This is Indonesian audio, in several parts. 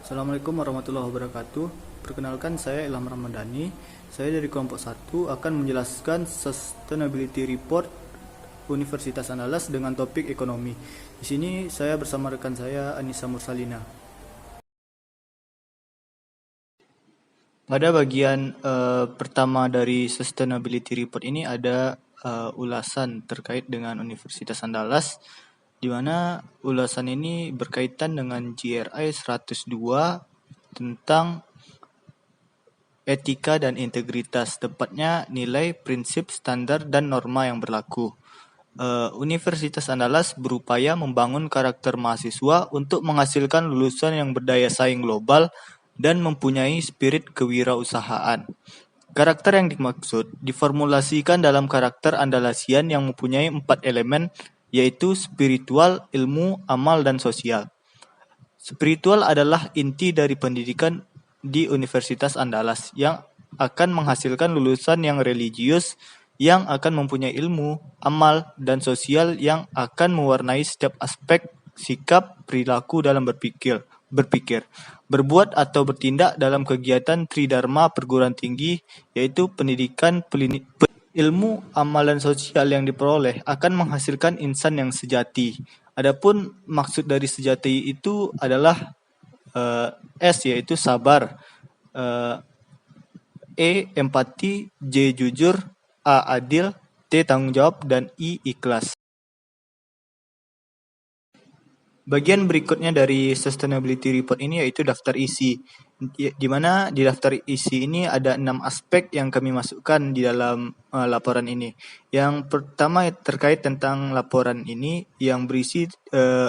Assalamualaikum warahmatullahi wabarakatuh. Perkenalkan, saya Ilham Ramadhani. Saya dari kelompok 1 akan menjelaskan Sustainability Report Universitas Andalas dengan topik ekonomi. Di sini saya bersama rekan saya Anissa Mursalina. Pada bagian pertama dari Sustainability Report ini ada ulasan terkait dengan Universitas Andalas, di mana ulasan ini berkaitan dengan GRI 102 tentang etika dan integritas, tepatnya nilai, prinsip, standar, dan norma yang berlaku. Universitas Andalas berupaya membangun karakter mahasiswa untuk menghasilkan lulusan yang berdaya saing global dan mempunyai spirit kewirausahaan. Karakter yang dimaksud diformulasikan dalam karakter Andalasian yang mempunyai 4 elemen, yaitu spiritual, ilmu, amal, dan sosial. Spiritual adalah inti dari pendidikan di Universitas Andalas yang akan menghasilkan lulusan yang religius, yang akan mempunyai ilmu, amal, dan sosial yang akan mewarnai setiap aspek sikap perilaku dalam berpikir, berbuat atau bertindak dalam kegiatan Tridharma perguruan tinggi, yaitu pendidikan, ilmu, amal, dan sosial yang diperoleh akan menghasilkan insan yang sejati. Adapun maksud dari sejati itu adalah S, yaitu sabar, E empati, J jujur, A adil, T tanggung jawab, dan I ikhlas. Bagian berikutnya dari Sustainability Report ini yaitu daftar isi, di mana di daftar isi ini ada 6 aspek yang kami masukkan di dalam laporan ini. Yang pertama terkait tentang laporan ini yang berisi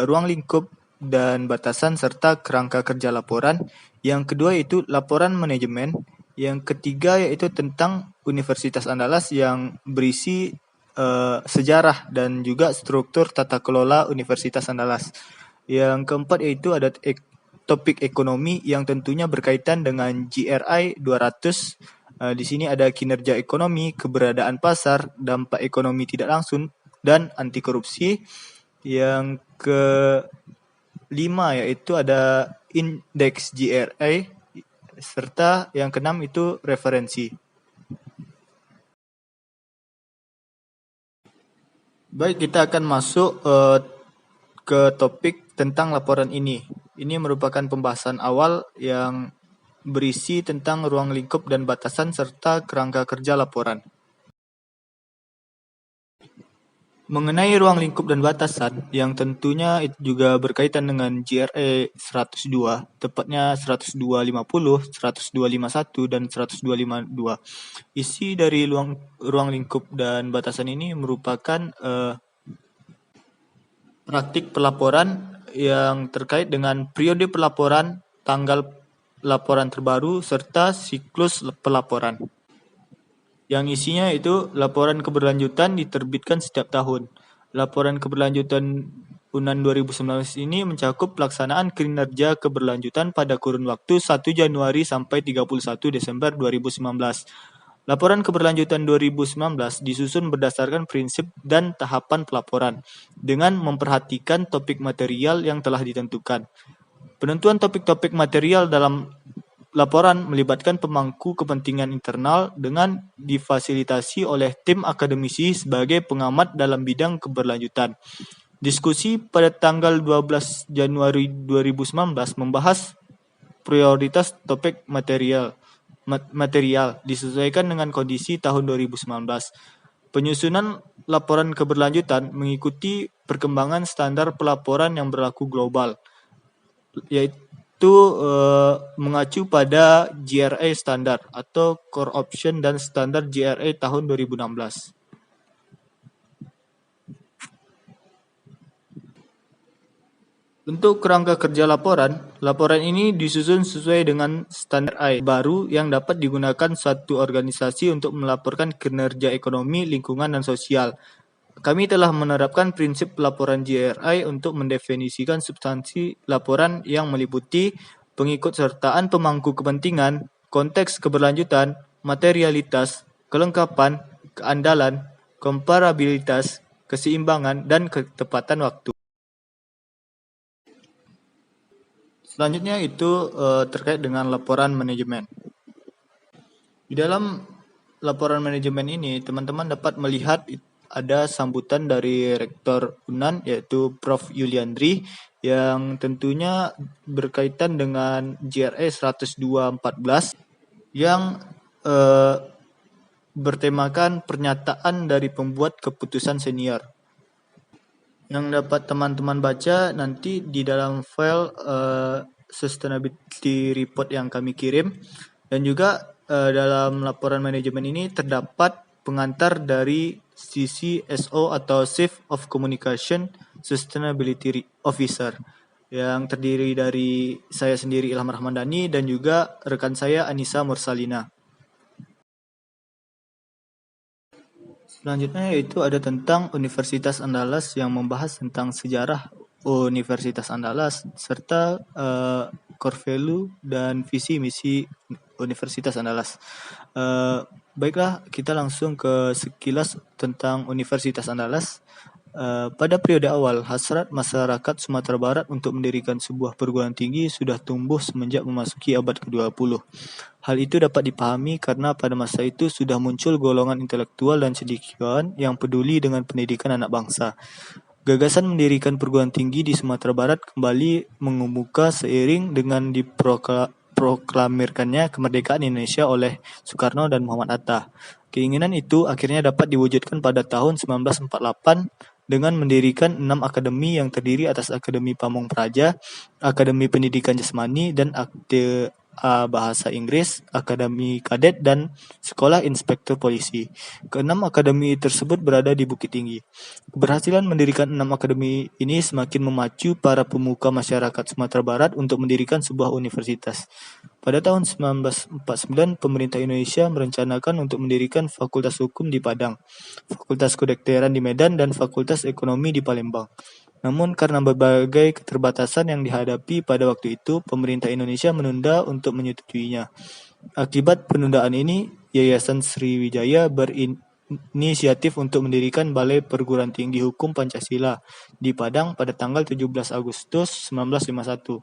ruang lingkup dan batasan serta kerangka kerja laporan. Yang kedua yaitu laporan manajemen. Yang ketiga yaitu tentang Universitas Andalas yang berisi sejarah dan juga struktur tata kelola Universitas Andalas. Yang keempat yaitu ada topik ekonomi yang tentunya berkaitan dengan GRI 200. Di sini ada kinerja ekonomi, keberadaan pasar, dampak ekonomi tidak langsung, dan anti korupsi. Yang kelima yaitu ada indeks GRI, serta yang keenam itu referensi. Baik, kita akan masuk ke topik tentang laporan ini. Ini merupakan pembahasan awal yang berisi tentang ruang lingkup dan batasan serta kerangka kerja laporan. Mengenai ruang lingkup dan batasan, yang tentunya itu juga berkaitan dengan GRE 102, tepatnya 10250, 10251, dan 10252. Isi dari ruang lingkup dan batasan ini merupakan praktik pelaporan yang terkait dengan periode pelaporan, tanggal laporan terbaru, serta siklus pelaporan. Yang isinya itu laporan keberlanjutan diterbitkan setiap tahun. Laporan keberlanjutan UNAN 2019 ini mencakup pelaksanaan kinerja keberlanjutan pada kurun waktu 1 Januari sampai 31 Desember 2019. Laporan keberlanjutan 2019 disusun berdasarkan prinsip dan tahapan pelaporan dengan memperhatikan topik material yang telah ditentukan. Penentuan topik-topik material dalam laporan melibatkan pemangku kepentingan internal dengan difasilitasi oleh tim akademisi sebagai pengamat dalam bidang keberlanjutan. Diskusi pada tanggal 12 Januari 2019 membahas prioritas topik material disesuaikan dengan kondisi tahun 2019. Penyusunan laporan keberlanjutan mengikuti perkembangan standar pelaporan yang berlaku global, yaitu mengacu pada GRI standar atau Core Option dan standar GRI tahun 2016. Untuk kerangka kerja laporan ini disusun sesuai dengan standar I baru yang dapat digunakan suatu organisasi untuk melaporkan kinerja ekonomi, lingkungan, dan sosial. Kami telah menerapkan prinsip pelaporan GRI untuk mendefinisikan substansi laporan yang meliputi pengikutsertaan pemangku kepentingan, konteks keberlanjutan, materialitas, kelengkapan, keandalan, komparabilitas, keseimbangan, dan ketepatan waktu. Selanjutnya itu terkait dengan laporan manajemen. Di dalam laporan manajemen ini, teman-teman dapat melihat ada sambutan dari Rektor UNAN, yaitu Prof. Yuliandri, yang tentunya berkaitan dengan JRE 102/14 yang bertemakan pernyataan dari pembuat keputusan senior. Yang dapat teman-teman baca nanti di dalam file sustainability report yang kami kirim, dan juga dalam laporan manajemen ini terdapat pengantar dari CCSO atau Chief of Communication Sustainability Officer yang terdiri dari saya sendiri Ilham Rahmandani dan juga rekan saya Anissa Mursalina. Selanjutnya yaitu ada tentang Universitas Andalas yang membahas tentang sejarah Universitas Andalas serta core value dan visi misi Universitas Andalas. Baiklah, kita langsung ke sekilas tentang Universitas Andalas. Pada periode awal, hasrat masyarakat Sumatera Barat untuk mendirikan sebuah perguruan tinggi sudah tumbuh semenjak memasuki abad ke-20. Hal itu dapat dipahami karena pada masa itu sudah muncul golongan intelektual dan cendekiawan yang peduli dengan pendidikan anak bangsa. Gagasan mendirikan perguruan tinggi di Sumatera Barat kembali mengemuka seiring dengan diproklamirkannya kemerdekaan Indonesia oleh Soekarno dan Muhammad Hatta. Keinginan itu akhirnya dapat diwujudkan pada tahun 1948 dengan mendirikan 6 akademi yang terdiri atas Akademi Pamong Praja, Akademi Pendidikan Jasmani, dan Akte Bahasa Inggris, Akademi Kadet, dan Sekolah Inspektur Polisi. Keenam akademi tersebut berada di Bukit Tinggi. Keberhasilan mendirikan 6 akademi ini semakin memacu para pemuka masyarakat Sumatera Barat untuk mendirikan sebuah universitas. Pada tahun 1949, pemerintah Indonesia merencanakan untuk mendirikan Fakultas Hukum di Padang, Fakultas Kedokteran di Medan, dan Fakultas Ekonomi di Palembang. Namun karena berbagai keterbatasan yang dihadapi pada waktu itu, pemerintah Indonesia menunda untuk menyetujuinya. Akibat penundaan ini, Yayasan Sriwijaya berinisiatif untuk mendirikan Balai Perguruan Tinggi Hukum Pancasila di Padang pada tanggal 17 Agustus 1951.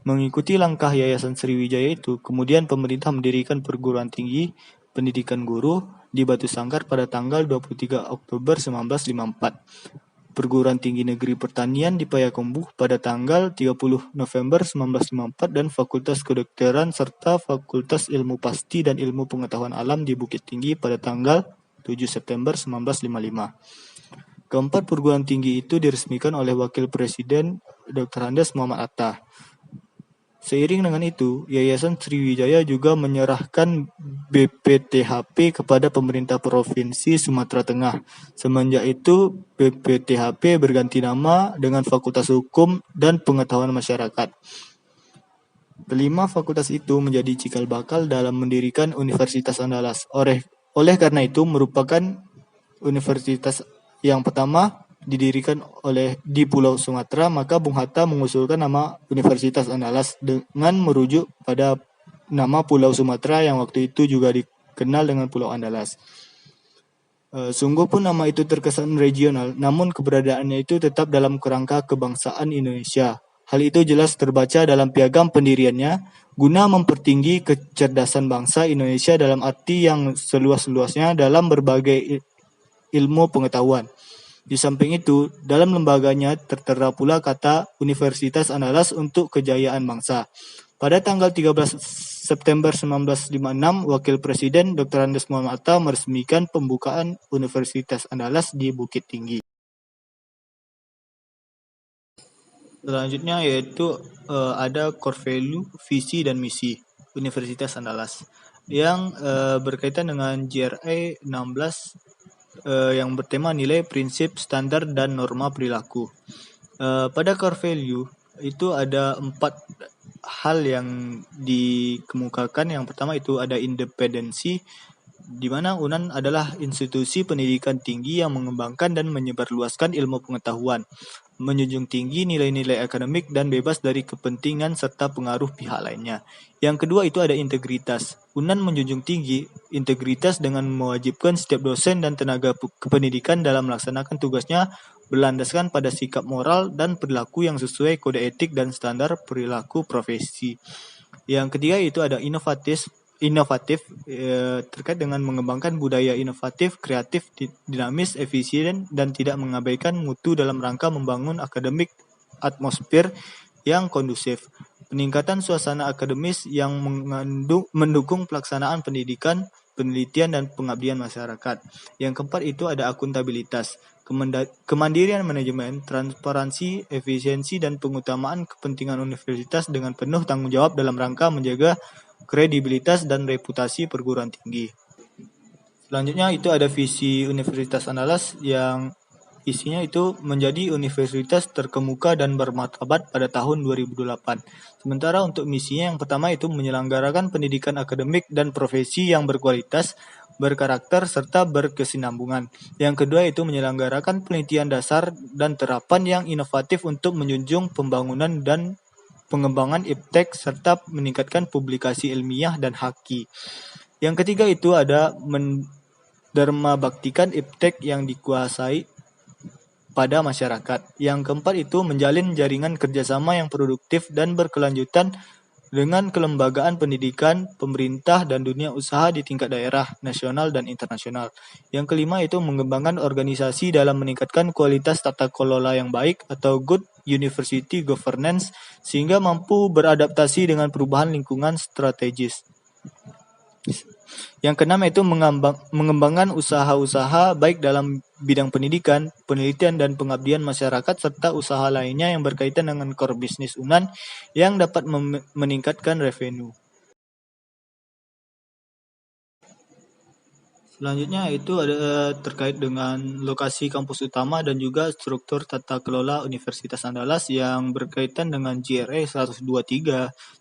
Mengikuti langkah Yayasan Sriwijaya itu, kemudian pemerintah mendirikan Perguruan Tinggi Pendidikan Guru di Batu Sangkar pada tanggal 23 Oktober 1954. Perguruan Tinggi Negeri Pertanian di Payakumbuh pada tanggal 30 November 1954 dan Fakultas Kedokteran serta Fakultas Ilmu Pasti dan Ilmu Pengetahuan Alam di Bukit Tinggi pada tanggal 7 September 1955. Keempat perguruan tinggi itu diresmikan oleh Wakil Presiden Dr. Andes Muhammad Atta. Seiring dengan itu, Yayasan Sriwijaya juga menyerahkan BPTHP kepada pemerintah Provinsi Sumatera Tengah. Semenjak itu, BPTHP berganti nama dengan Fakultas Hukum dan Pengetahuan Masyarakat. Kelima fakultas itu menjadi cikal bakal dalam mendirikan Universitas Andalas. Oleh karena itu, merupakan universitas yang pertama didirikan di Pulau Sumatera, maka Bung Hatta mengusulkan nama Universitas Andalas dengan merujuk pada nama Pulau Sumatera yang waktu itu juga dikenal dengan Pulau Andalas. Sungguh pun nama itu terkesan regional, namun keberadaannya itu tetap dalam kerangka kebangsaan Indonesia. Hal itu jelas terbaca dalam piagam pendiriannya, guna mempertinggi kecerdasan bangsa Indonesia dalam arti yang seluas-luasnya dalam berbagai ilmu pengetahuan. Di samping itu, dalam lembaganya tertera pula kata Universitas Andalas untuk kejayaan bangsa. Pada tanggal 13 September 1956, Wakil Presiden Dr. Andes Muhammad Atta meresmikan pembukaan Universitas Andalas di Bukit Tinggi. Selanjutnya yaitu ada core value, visi, dan misi Universitas Andalas yang berkaitan dengan JRE 16 yang bertema nilai, prinsip, standar, dan norma perilaku. Pada core value itu ada 4 hal yang dikemukakan. Yang pertama itu ada independensi, di mana UNAN adalah institusi pendidikan tinggi yang mengembangkan dan menyebarluaskan ilmu pengetahuan, menjunjung tinggi nilai-nilai akademik dan bebas dari kepentingan serta pengaruh pihak lainnya. Yang kedua itu ada integritas. UNAN menjunjung tinggi integritas dengan mewajibkan setiap dosen dan tenaga kependidikan dalam melaksanakan tugasnya berlandaskan pada sikap moral dan perilaku yang sesuai kode etik dan standar perilaku profesi. Yang ketiga itu ada inovatif terkait dengan mengembangkan budaya inovatif, kreatif, dinamis, efisien, dan tidak mengabaikan mutu dalam rangka membangun akademik atmosfer yang kondusif. Peningkatan suasana akademis yang mendukung pelaksanaan pendidikan, penelitian, dan pengabdian masyarakat. Yang keempat itu ada akuntabilitas. Kemandirian manajemen, transparansi, efisiensi, dan pengutamaan kepentingan universitas dengan penuh tanggung jawab dalam rangka menjaga kredibilitas dan reputasi perguruan tinggi. Selanjutnya itu ada visi Universitas Andalas yang isinya itu menjadi universitas terkemuka dan bermartabat pada tahun 2008. Sementara untuk misinya yang pertama itu menyelenggarakan pendidikan akademik dan profesi yang berkualitas, berkarakter, serta berkesinambungan. Yang kedua itu menyelenggarakan penelitian dasar dan terapan yang inovatif untuk menjunjung pembangunan dan pengembangan iptek serta meningkatkan publikasi ilmiah dan haki. Yang ketiga itu ada mendermabaktikan iptek yang dikuasai pada masyarakat. Yang keempat itu menjalin jaringan kerjasama yang produktif dan berkelanjutan dengan kelembagaan pendidikan, pemerintah, dan dunia usaha di tingkat daerah, nasional, dan internasional. Yang kelima itu mengembangkan organisasi dalam meningkatkan kualitas tata kelola yang baik atau good university governance sehingga mampu beradaptasi dengan perubahan lingkungan strategis. Yang keenam itu mengembangkan usaha-usaha baik dalam bidang pendidikan, penelitian, dan pengabdian masyarakat serta usaha lainnya yang berkaitan dengan core bisnis UNAN yang dapat meningkatkan revenue. Selanjutnya itu ada terkait dengan lokasi kampus utama dan juga struktur tata kelola Universitas Andalas yang berkaitan dengan GRE 123,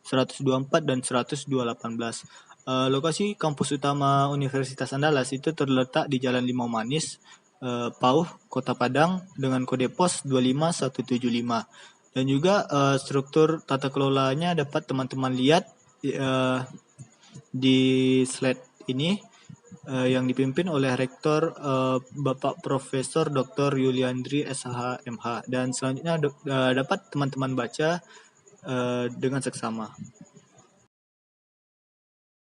124, dan 118. Lokasi kampus utama Universitas Andalas itu terletak di Jalan Limau Manis, Pauh, Kota Padang dengan kode pos 25175. Dan juga struktur tata kelolanya dapat teman-teman lihat di slide ini yang dipimpin oleh Rektor Bapak Profesor Dr. Yuliandri SH MH, dan selanjutnya dapat teman-teman baca dengan seksama.